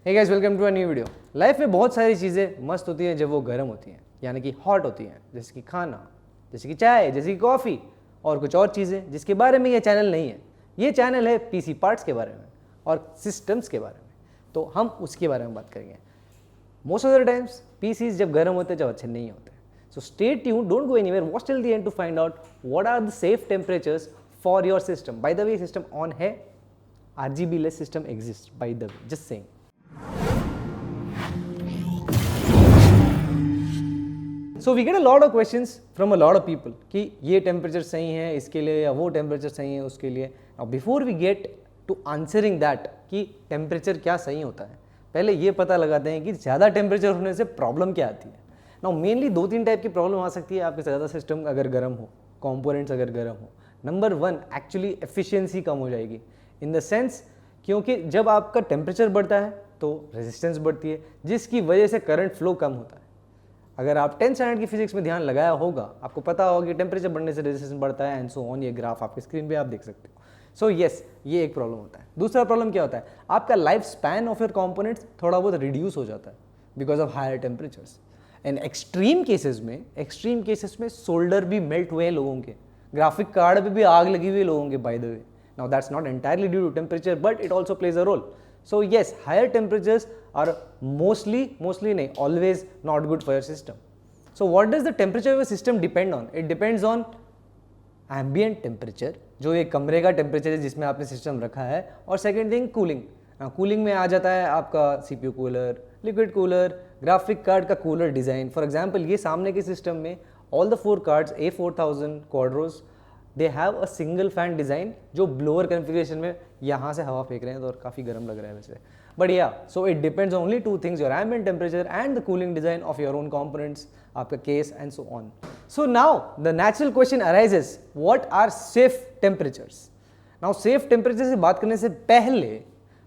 Hey guys, welcome to a new video. Life में बहुत सारी चीज़ें मस्त होती हैं जब वो गर्म होती हैं, यानी कि हॉट होती हैं, जैसे कि खाना, जैसे कि चाय, जैसे कि कॉफ़ी और कुछ और चीज़ें जिसके बारे में ये चैनल नहीं है। ये चैनल है पीसी पार्ट्स के बारे में और सिस्टम्स के बारे में, तो हम उसके बारे में बात करेंगे। Most of the times PCs जब गर्म होते हैं, जब अच्छे नहीं होते। So stay tuned, don't go anywhere, watch till the end to find out what are the safe temperatures for your system. By the way, system on है, RGB less system exist, by the way, just saying. So we get a lot of questions from a lot of people कि ये temperature सही है इसके लिए या वो temperature सही है उसके लिए। Now before we get to answering that कि टेम्परेचर क्या सही होता है, पहले ये पता लगाते हैं कि ज़्यादा टेम्परेचर होने से प्रॉब्लम क्या आती है। नाउ मेनली 2-3 टाइप की प्रॉब्लम आ सकती है आपके ज़्यादा सिस्टम अगर गर्म हो, कॉम्पोनेंट्स अगर गर्म हो। नंबर 1, एक्चुअली एफिशिएंसी कम हो जाएगी, इन द सेंस क्योंकि जब आपका टेम्परेचर बढ़ता है तो रेजिस्टेंस बढ़ती है, जिसकी वजह से करंट फ्लो कम होता है। अगर आप 10th स्टैंडर्ड की फिजिक्स में ध्यान लगाया होगा, आपको पता होगा कि टेम्परेचर बढ़ने से रेजिस्टेंस बढ़ता है एंड सो ऑन। ये ग्राफ आपके स्क्रीन पे आप देख सकते हो। सो यस, ये एक प्रॉब्लम होता है। दूसरा प्रॉब्लम क्या होता है, आपका life span of your components थोड़ा बहुत रिड्यूस हो जाता है because of higher temperatures. And extreme cases में सोल्डर भी मेल्ट हुए हैं लोगों के, ग्राफिक कार्ड पे भी आग लगी हुई है लोगों के, by the way. Now that's not entirely due to temperature but it also plays a role. So yes, higher temperatures are mostly नहीं, always not good for your system. So what does the temperature of a system depend on? It depends on ambient temperature, जो एक कमरे का temperature है जिसमें आपने system रखा है, और सेकेंड थिंग कूलिंग। कूलिंग में आ जाता है आपका CPU cooler, liquid cooler, graphic card का कूलर डिज़ाइन। फॉर एग्जाम्पल, ये सामने के सिस्टम में all the 4 cards A4000 Quadros, they have a single fan design जो ब्लोअर कन्फिग्रेशन में यहाँ से हवा फेंक रहे हैं, तो और काफ़ी गर्म लग रहा है वैसे। But yeah, so it depends only 2 things, your ambient temperature and the cooling design of your own components, आपका case and so on. So now the natural question arises, what are safe temperatures. Now safe temperature से बात करने से पहले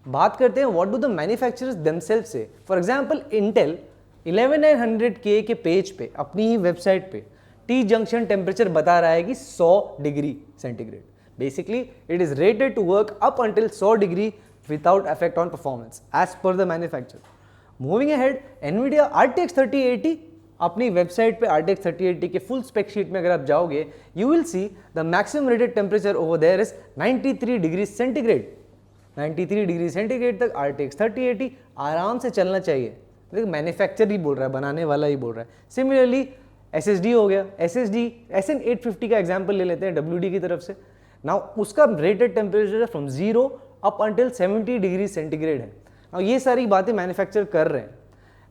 बात करते हैं what do the manufacturers themselves से। फॉर एग्जाम्पल, इंटेल 11900K के पेज पे, अपनी ही वेबसाइट पे, टी जंक्शन टेम्परेचर बता रहा है कि 100 degree centigrade. Basically it is rated to work up until 100 degree without effect on performance as per the manufacturer. Moving ahead, Nvidia RTX 3080, अपनी वेबसाइट पे RTX 3080 के फुल स्पेक शीट में अगर आप जाओगे, you will see the maximum rated temperature over there is 93 degree centigrade. 93 degree centigrade तक RTX 3080 आराम से चलना चाहिए। देखो, मैन्युफैक्चरर ही बोल रहा है, बनाने वाला ही बोल रहा है। सिमिलरली SSD हो गया, SSD SN850 का एग्जाम्पल ले लेते हैं WD की तरफ से। नाउ उसका rated temperature from 0 up until 70 degree centigrade है। नाउ ये सारी बातें मैन्युफैक्चर कर रहे हैं।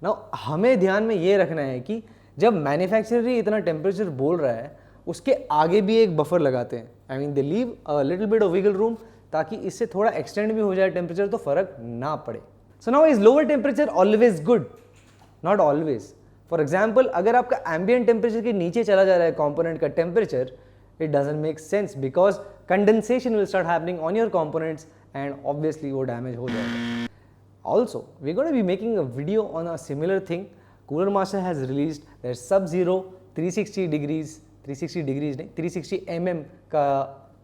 नाउ हमें ध्यान में ये रखना है कि जब मैन्युफैक्चरर ही इतना टेम्परेचर बोल रहा है, उसके आगे भी एक बफर लगाते हैं। I mean they leave a little bit of wiggle room, ताकि इससे थोड़ा एक्सटेंड भी हो जाए टेम्परेचर तो फर्क ना पड़े। So now is lower temperature always good? Not always. For example, अगर आपका एम्बिएंट टेम्परेचर के नीचे चला जा रहा है कंपोनेंट का temperature, it doesn't make sense because condensation will start happening on your components and obviously वो डैमेज हो जाएगा। Also we gonna be making a video on a similar thing. Cooler master has released their Sub-Zero 360 degrees नहीं, 360 mm का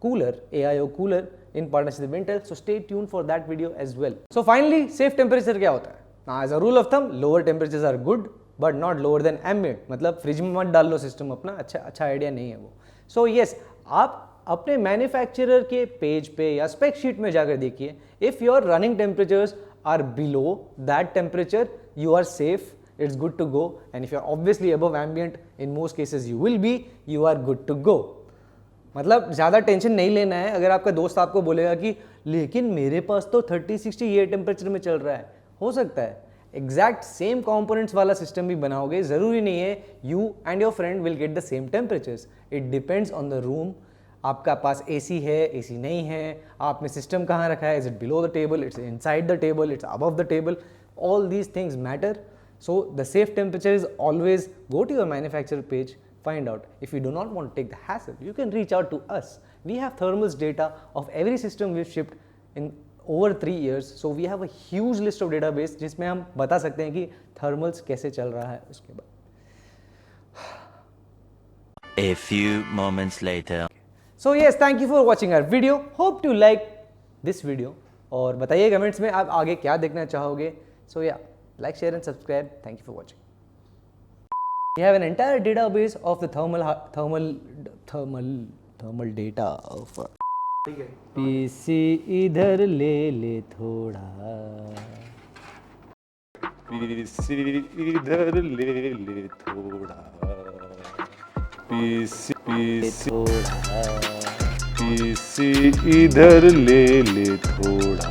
cooler, AIO cooler in partnership with Intel, so stay tuned for that video as well. So finally, safe temperature क्या होता है? Now as a rule of thumb, lower temperatures are good but not lower than ambient। मतलब fridge में मत डाल लो system अपना, अच्छा idea नहीं है वो। सो यस, आप अपने मैन्युफैक्चरर के पेज पे या स्पेक शीट में जाकर देखिए, if your running temperatures are below that temperature, you are safe, it's good to go. And if you are obviously above ambient, in most cases you will be, you are good to go. मतलब ज़्यादा tension नहीं लेना है। अगर आपका दोस्त आपको बोलेगा कि लेकिन मेरे पास तो 30-60 ये टेम्परेचर में चल रहा है, हो सकता है एग्जैक्ट सेम कंपोनेंट्स वाला सिस्टम भी बनाओगे, ज़रूरी नहीं है you and your friend will get the same temperatures. It depends on the room. आपका पास AC है, AC नहीं है, आपने सिस्टम कहाँ रखा है, is it below the table, it's inside the table, it's above the table, all these things matter. So the safe temperature is always go to your manufacturer page, find out. If you do not want to take the hassle, you can reach out to us. We have thermals data of every system we've shipped in over 3 years. So we have a huge list of database जिसमें हम बता सकते हैं कि thermals कैसे चल रहा है उसके बाद। A few moments later. So yes, thank you for watching our video. Hope to like this video. और बताइए कमेंट्स में आप आगे क्या देखना चाहोगे। So yeah, like, share and subscribe. Thank you for watching. We have an entire database of the thermal data of PC इधर ले ले थोड़ा PC इधर ले ले थोड़ा PC इधर ले ले थोड़ा